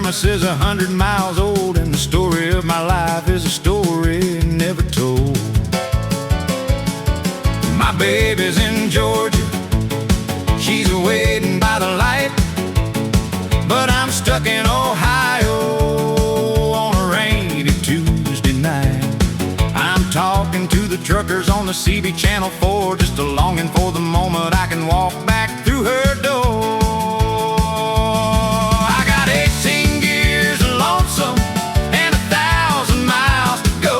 promise is 100 miles old, and the story of my life is a story never told. My baby's in Georgia, she's waiting by the light, but I'm stuck in Ohio on a rainy Tuesday night. I'm talking to the truckers on the CB Channel 4, just a longing for the moment I can walk back through her door. I got 18 gears of lonesome and 1,000 miles to go,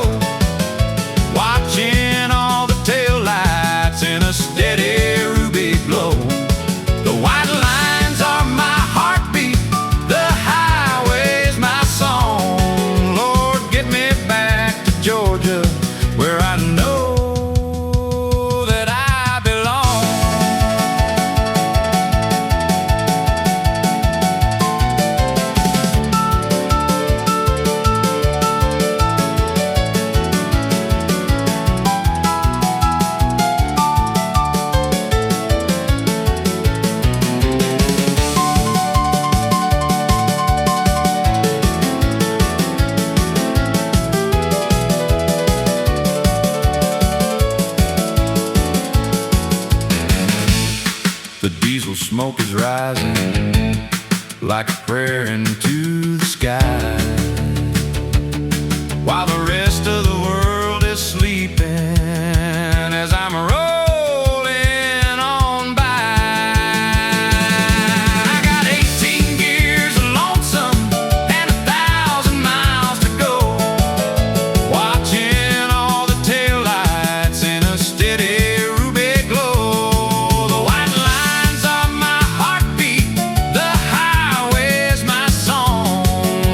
watching all the tail lights in a steady ruby glow. The white lines are my heartbeat, the highway's my song. Lord, get me back to Georgia, where I know that I belong. The diesel smoke is rising like a prayer into the sky, while the rest of the world is sleeping as I'm rolling on by. I got 18 gears of lonesome and 1,000 miles to go, watching all the taillights in a steady ruby glow. The white lines are my heartbeat, the highway's my song.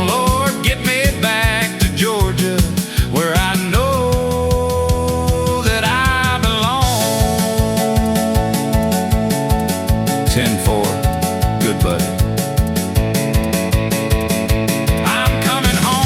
Lord, get me back to Georgia, where I know that I belong. 10-4, good buddy. I'm coming home.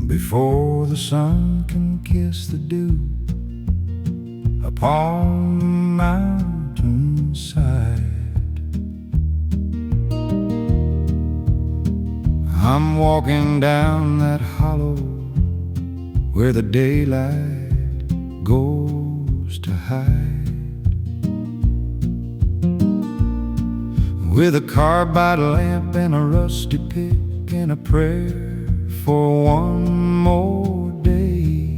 Before the sun can kiss the dew upon the mountainside, I'm walking down that hollow where the daylight goes to hide, with a carbide lamp and a rusty pick and a prayer for one more day.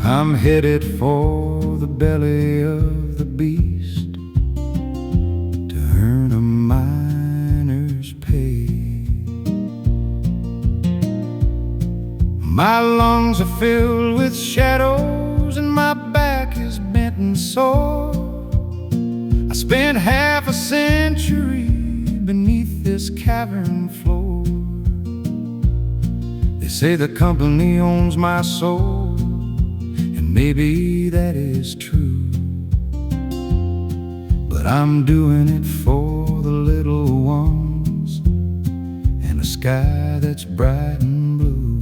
I'm headed for the belly of the beast to earn a miner's pay. My lungs are filled with shadows and my back is bent and sore. I spent half a century beneath this cavern floor. They say the company owns my soul, and maybe that is true, but I'm doing it for the little ones and a sky that's bright and blue.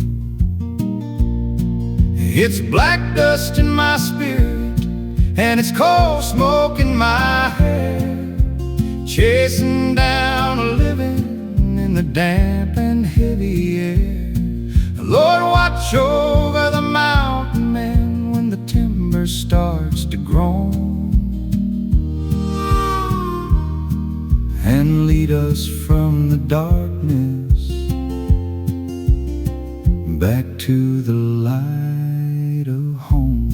It's black dust in my spirit and it's coal smoke in my hair, chasing down a living in the damp and heavy air. Lord, watch over the mountain men when the timber starts to groan, and lead us from the darkness back to the light of home.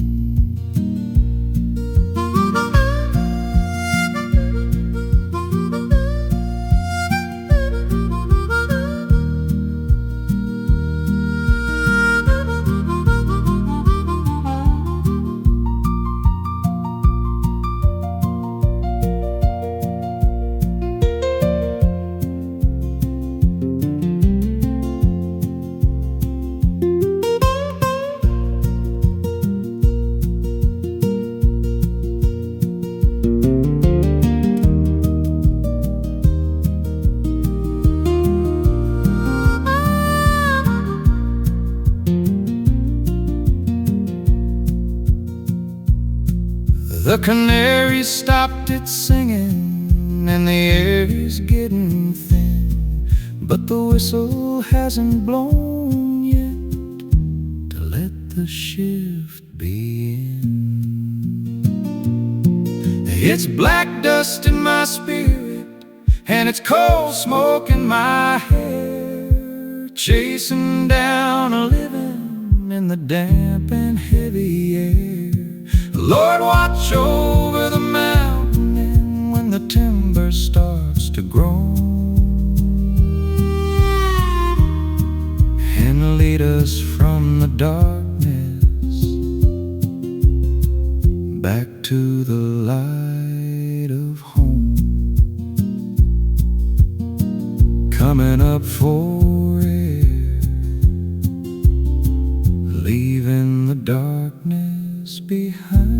The canary stopped its singing, and the air is getting thin, but the whistle hasn't blown yet to let the shift begin. It's black dust in my spirit, and it's cold smoke in my hair, chasing down a living in the damp and heavy air. Lord, watch over the mountain, and when the timber starts to groan, and lead us from the darkness back to the light of home. Coming up for air, leaving the darkness behind.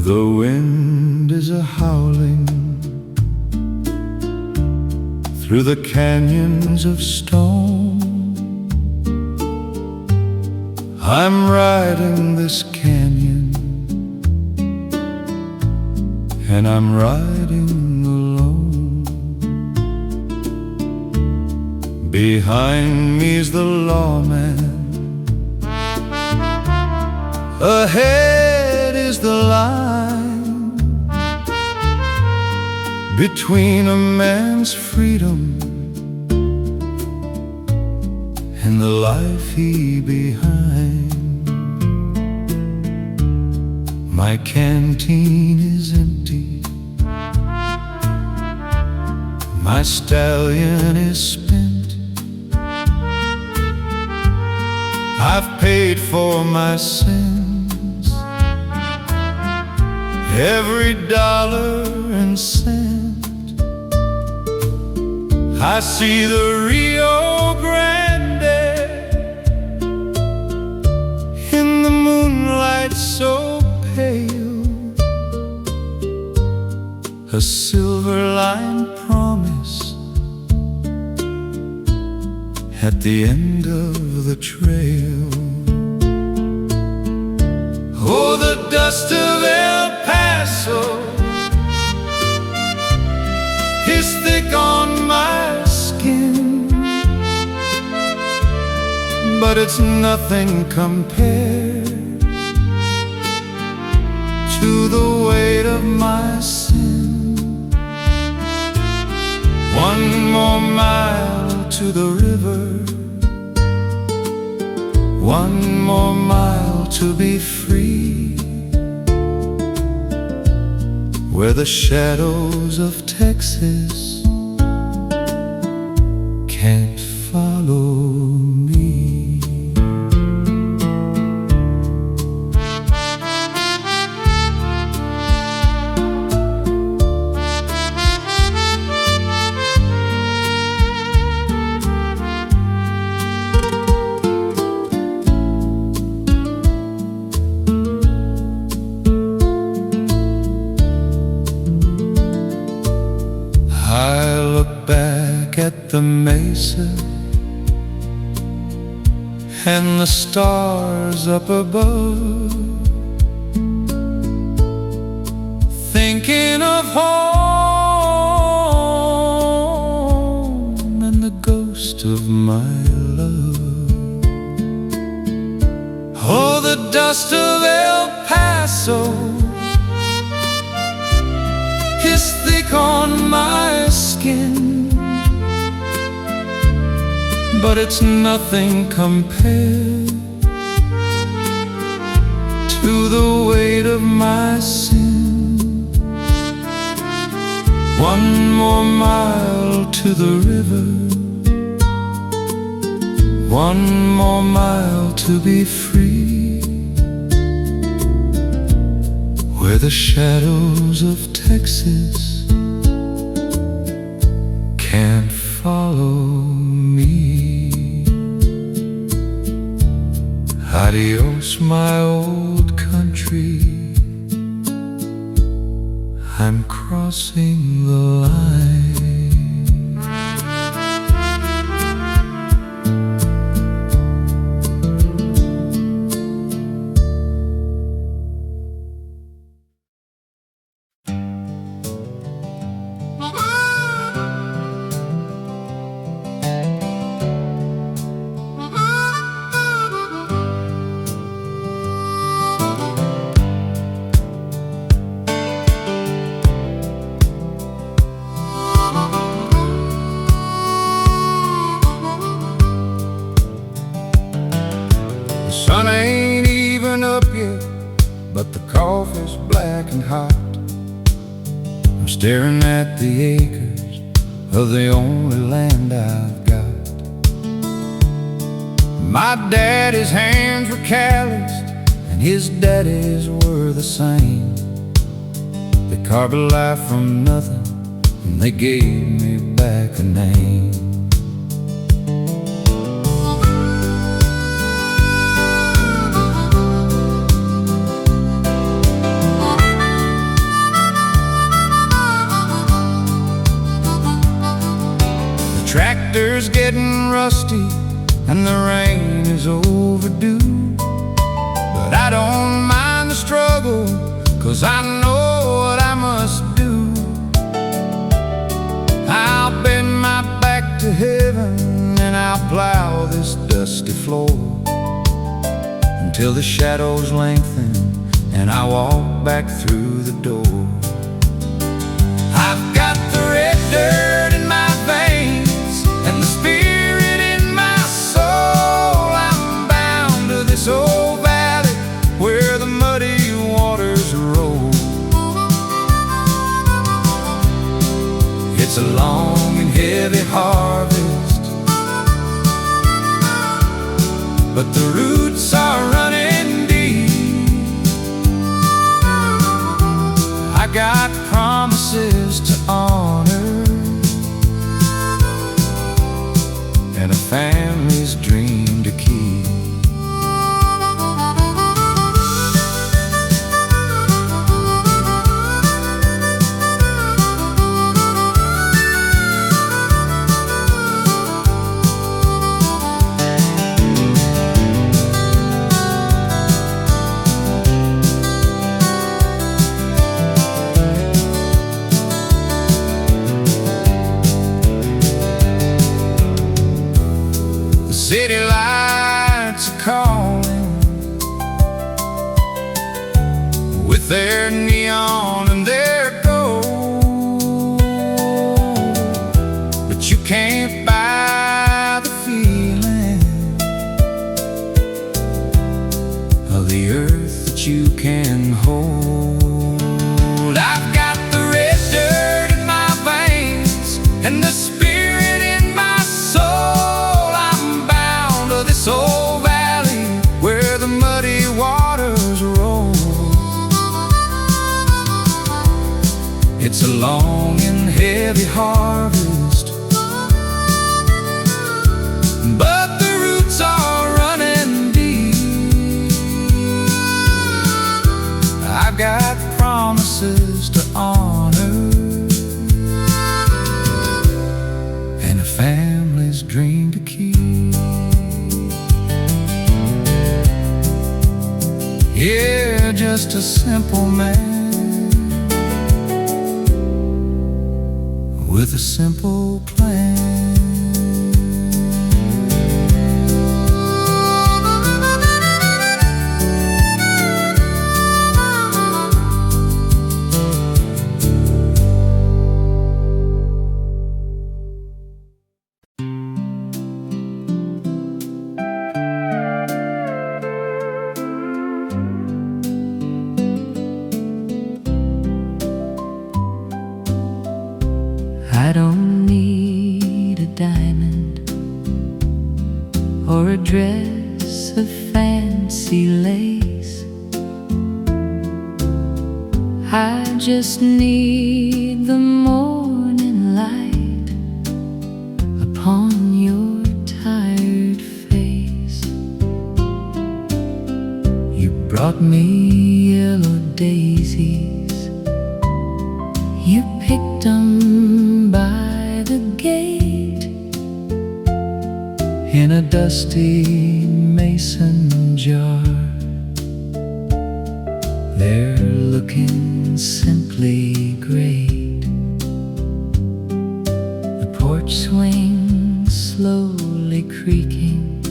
The wind is a-howling through the canyons of stone. I'm riding this canyon, and I'm riding alone. Behind me's the lawman, ahead is the line between a man's freedom and the life he behind. My canteen is empty, my stallion is spent. I've paid for my sins, every dollar and cent. I see the Rio Grande in the moonlight so pale, a silver-lined promise at the end of the trail. Oh, the dust of El Paso is thick on my skin, but it's nothing compared to the weight of my sin. One more mile to the river, one more mile to be free, where the shadows of Texas can't follow me. I look back at the mesa and the stars up above, thinking of home and the ghost of my love. Oh, the dust of El Paso is thick on my skin, but it's nothing compared to the weight of my sin. One more mile to the river, one more mile to be free, where the shadows of Texas can't follow me. Adios, my old country, I'm crossing the line. Sun ain't even up yet, but the coffee's black and hot. I'm staring at the acres of the only land I've got. My daddy's hands were calloused, and his daddy's were the same. They carved a life from nothing, and they gave me back a name. Tractor's getting rusty and the rain is overdue, but I don't mind the struggle, 'cause I know what I must do. I'll bend my back to heaven and I'll plow this dusty floor until the shadows lengthen and I walk back through the door. I've got the red dirt in my veins and the spirit in my soul. I'm bound to this old valley where the muddy waters roll. It's a long and heavy harvest, but the roots are running deep. I got promises to honor and a family's dream to keep. City lights are calling with their neon and their gold, but you can't buy the feeling of the earth that you can hold. I've got the red dirt in my veins and the spirit in my soul. This old valley where the muddy waters roll. It's a long and heavy harvest, but the roots are running deep. I've got promises to honor and a family's dream to keep. Yeah, just a simple man with a simple plan. dress of fancy lace. I just need the morning light upon your tired face. You brought me yellow daisies, you picked them by the gate in a dusty mason jar. They're looking simply great. The porch swings slowly creaking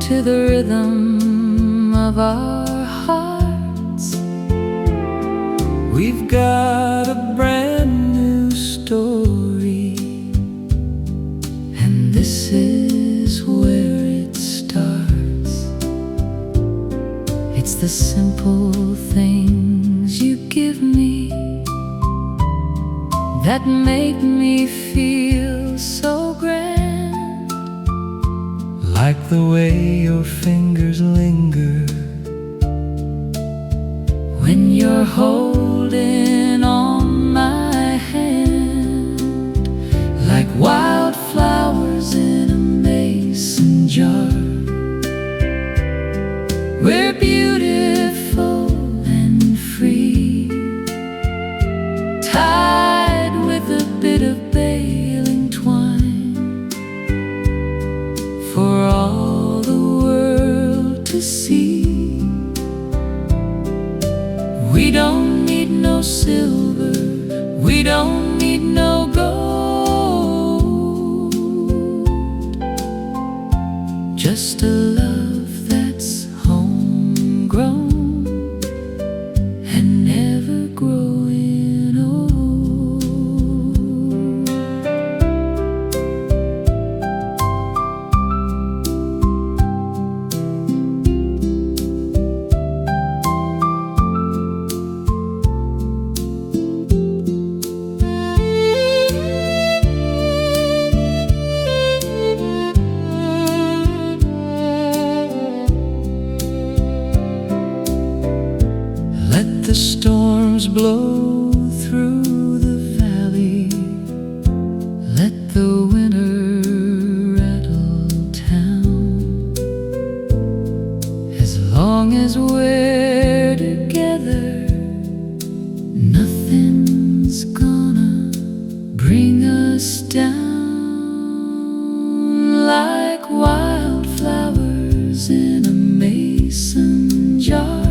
to the rhythm of our hearts. We've got a brand new story, and this is where it starts. It's the simple things you give me that make me feel so grand. Like the way your fingers linger when you're holding on my hand, like wildflowers in a mason jar. We're beautiful and free, tied with a bit of baling twine for all the world to see. We don't need no silver, we don't need no gold, just a love that's homegrown and never growing old. Let the storms blow through the valley, let the winter rattle town. As long as we're together, nothing's gonna bring us down. Like wildflowers in a mason jar,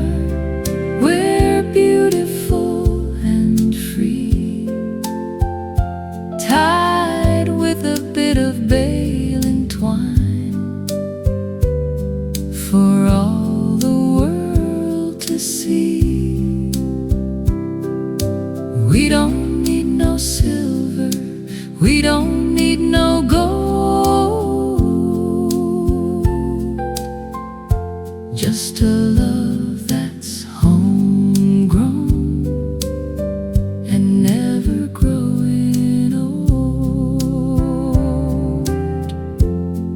we're beautiful and free, tied with a bit of baling twine for all the world to see. We don't need no silver, we don't need no gold, just a love that's homegrown and never growing old.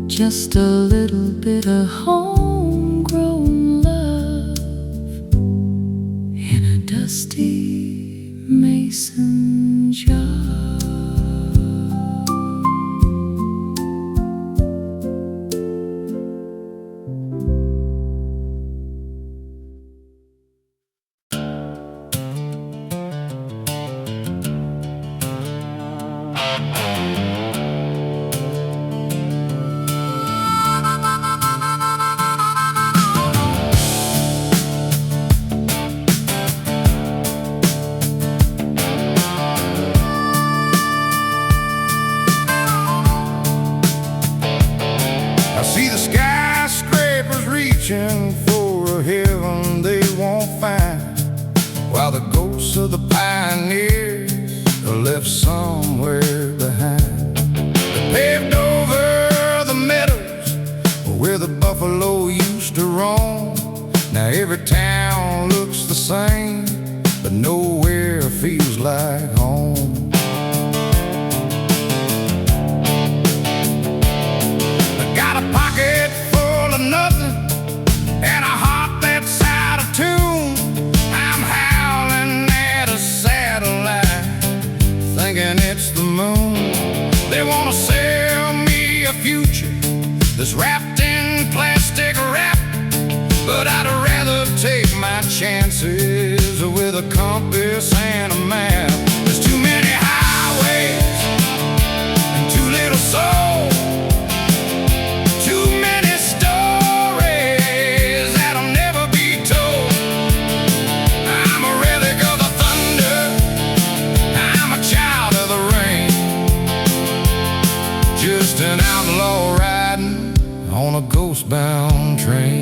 Just a little bit of homegrown love in a dusty mason jar. For a heaven they won't find, while the ghosts of the pioneers are left somewhere behind. They paved over the meadows where the buffalo used to roam. Now every town looks the same, but nowhere feels like home. I got a pocket that's wrapped in plastic wrap. But I'd rather take my chances with a compass and a map. There's too many highways and too little soul. Too many stories that'll never be told. I'm a relic of the thunder, I'm a child of the rain, just an outlaw riding on a ghost-bound train.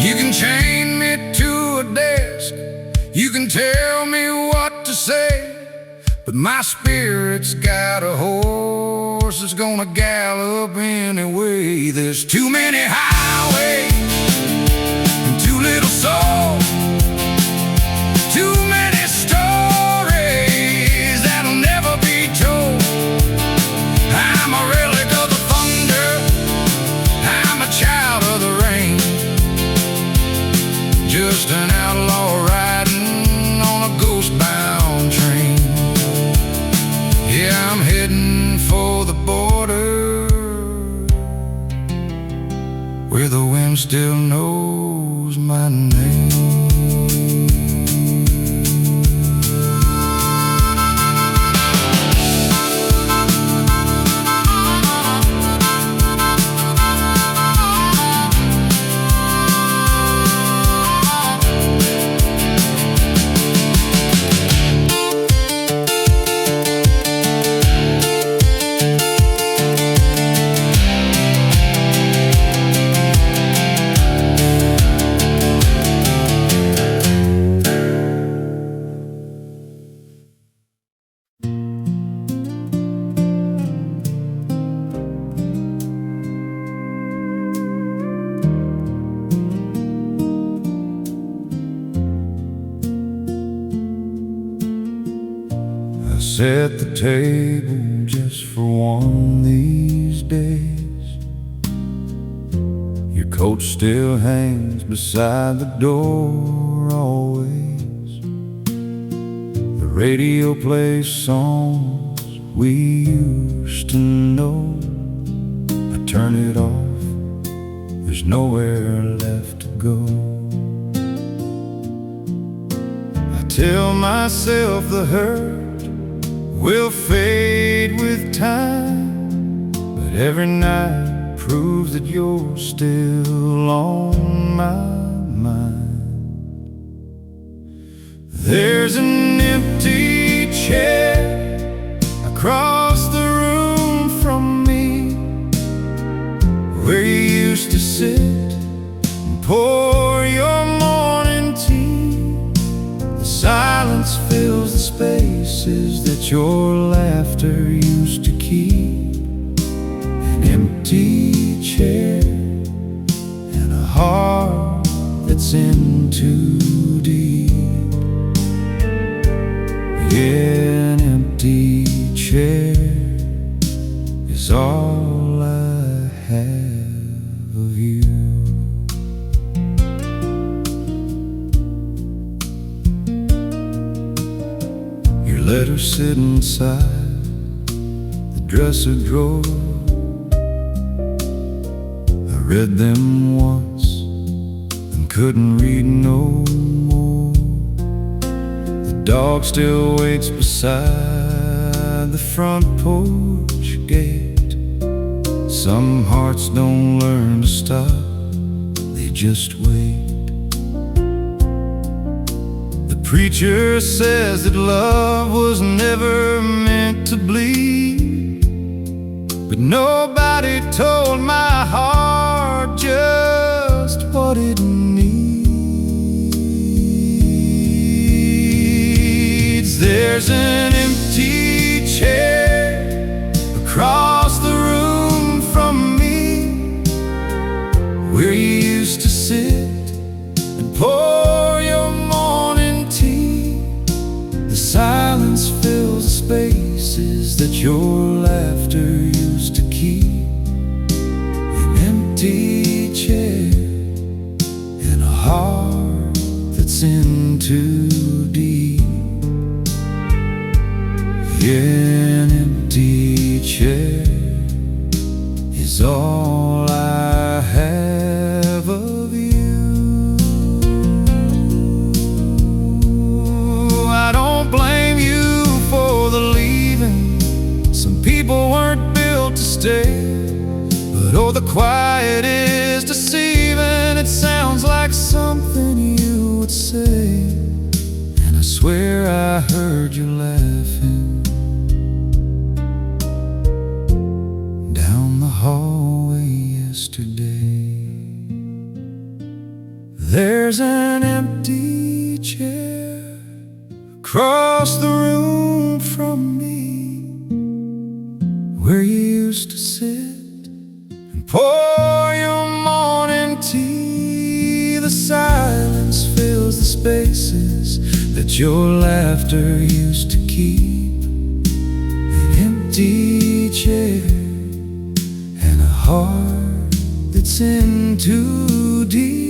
You can chain me to a desk, you can tell me what to say, but my spirit's got a horse that's gonna gallop anyway. There's too many highways and too little soul. Too many stories that'll never be told. I'm a relic of the thunder, I'm a child of the rain, just an outlaw riding on a ghost-bound train. Yeah, I'm heading for the border, where the wind still knows my name. Set the table just for one these days. Your coat still hangs beside the door always. The radio plays songs we used to know. I turn it off, there's nowhere left to go. I tell myself the hurt will fade with time, but every night proves that you're still on my mind. There's an empty chair across the room from me, where you used to sit and pour your morning tea. The silence fills the spaces that your laughter used to keep. An empty chair and a heart that's in too deep. Yeah, an empty chair is all I have of you. Letters sit inside the dresser drawer. I read them once and couldn't read no more. The dog still waits beside the front porch gate. Some hearts don't learn to stop, they just wait. The Preacher says that love was never meant to bleed, but nobody told my heart just what it needs. There's an empty chair across the room from me, where you used to sit and pour your morning tea. The silence fills the spaces that your laughter used to keep. An empty chair and a heart that's in too deep. Yeah, an empty chair is all I have of you. I don't blame you for the leaving. Some people weren't built to stay, but oh, the quiet is deceiving. It sounds like something you would say, and I swear I heard you laughing down the hallway yesterday. There's an empty chair across the room from me, where you used to sit and pour your morning tea. The silence fills the spaces that your laughter used to keep. An empty chair and a heart that's in too deep.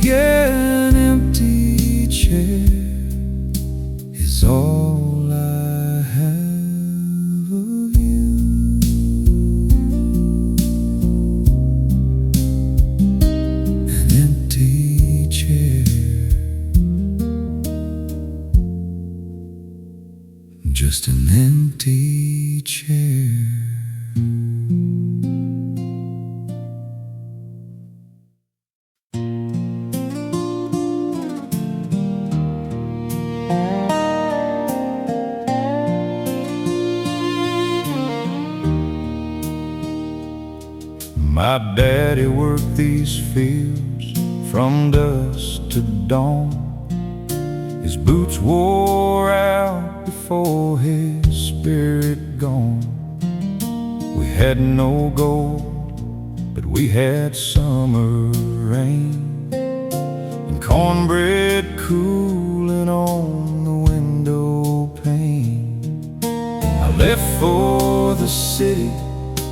Yeah, an empty chair is all I have of you. An empty chair, just an empty chair. My daddy worked these fields from dusk to dawn. His boots wore out before his spirit gone. We had no gold, but we had summer rain, and cornbread cooling on the window pane. I left for the city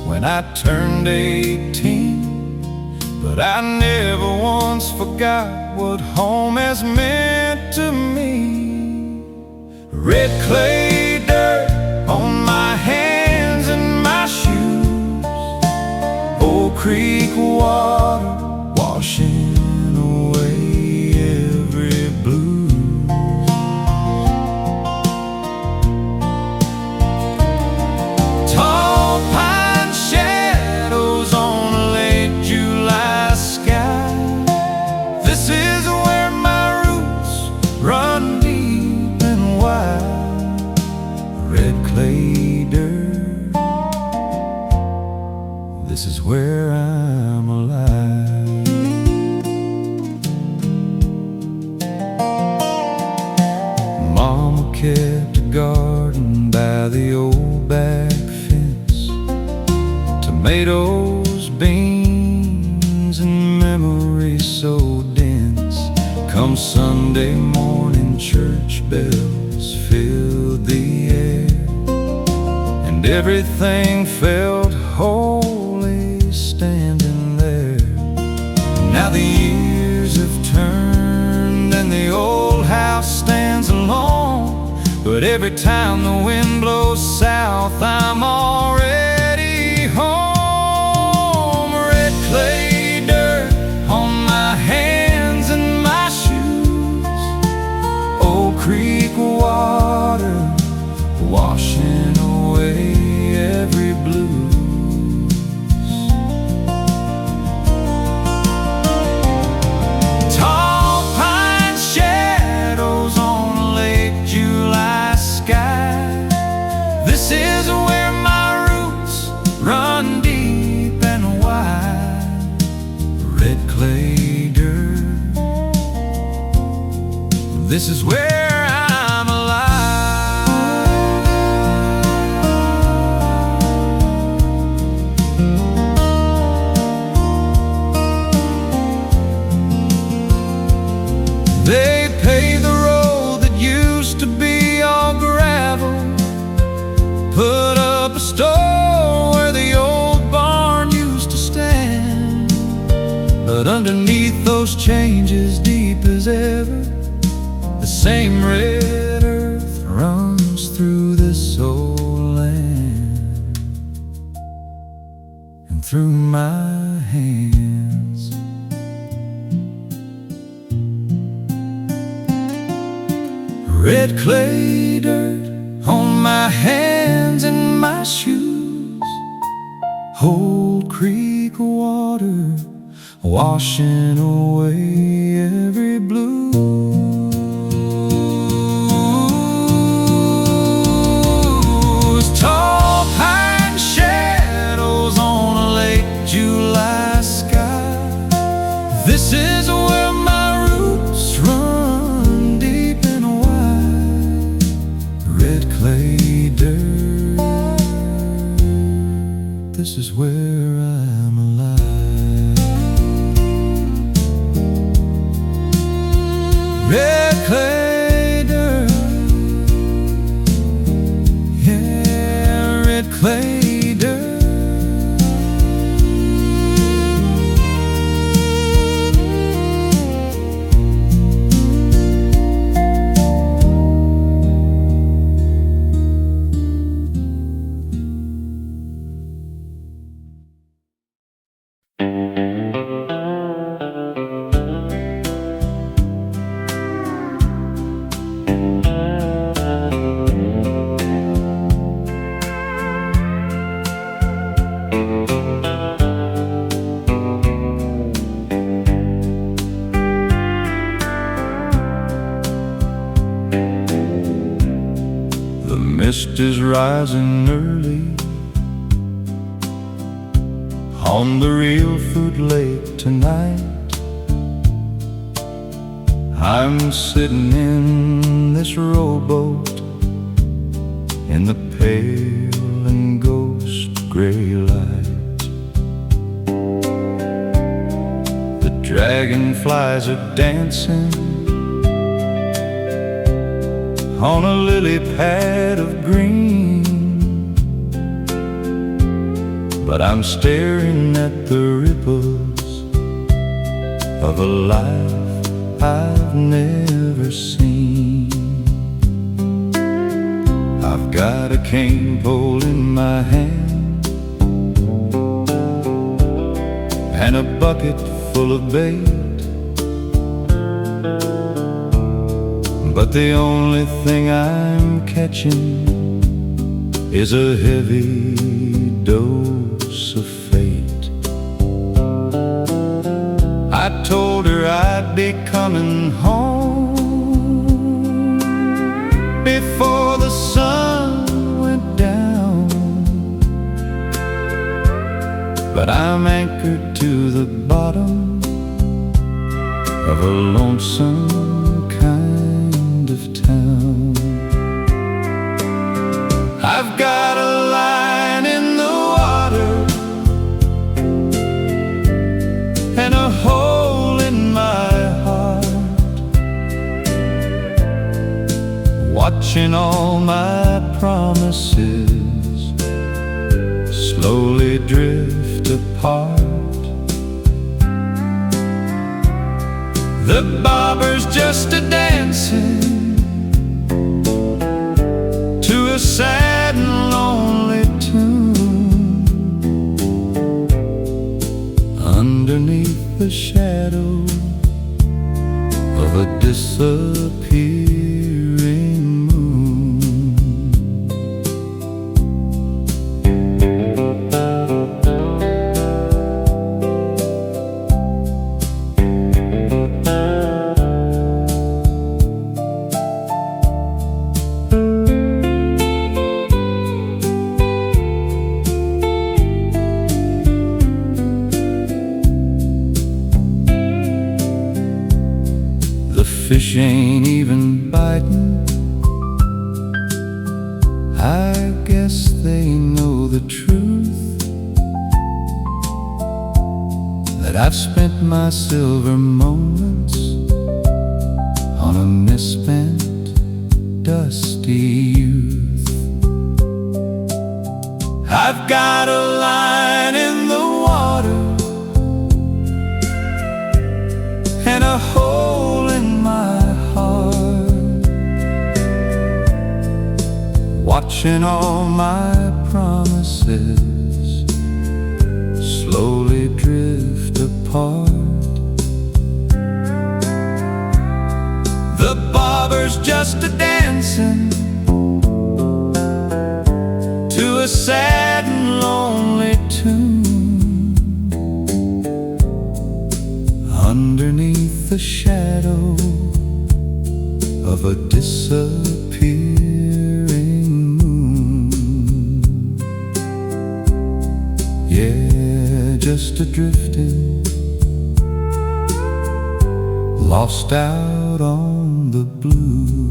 when I turned 18, but I never once forgot what home has meant to me. Red clay dirt on my hands and my shoes, Old Creek water washing away every blues. Tall pine shadows on a late July sky. This is where my roots run deep and wide. Red clay dirt, this is where I'm alive. Mama kept a garden by the old back fence, tomatoes, beans, and memories so dense. Come Sunday morning, church bells filled the air, and everything felt holy standing there. Now the years have turned and the old house stands alone, but every time the wind blows south, I'm already home. Red clay dirt on my hands and my shoes, Old Creek water washing away every blues. Tall pine clay dirt. This is where I'm alive. They paved the road that used to be all gravel, put up a store where the old barn used to stand. But underneath those changes, deep as ever, the same red earth runs through this old land and through my hands. Red clay dirt on my hands and my shoes, Old creek water washing away every blues. Tall pine shadows on a late July sky. This is where my roots run deep and wide. Red clay dirt, this is where I'm alive. Red clay dirt, yeah, red clay dirt. The mist is rising early on the Real Food Lake tonight. I'm sitting in this rowboat in the pale and ghost gray light. The dragonflies are dancing on a lily pad of green, but I'm staring at the ripples of a life I've never seen. I've got a cane pole in my hand and a bucket full of bait, but the only thing I'm catching is a heavy dose of fate. I told her I'd be coming home before the sun went down, but I'm anchored to the bottom of a lonesome kind of town. I've got a line in the water and a hole in my heart, watching all my promises slowly drift apart. The bobber's just a dancing to a sad and lonely tune underneath the shadow of a disappearing moon. fish ain't even biting. I guess they know the truth, that I've spent my silver moments on a misspent, dusty youth. I've got a line in the water and a hole in my heart, watching all my promises slowly drift apart. The barber's just a dancing to a sad and lonely tune underneath the shadow of a disappearing moon. Yeah, just a drifting, lost out on the blue.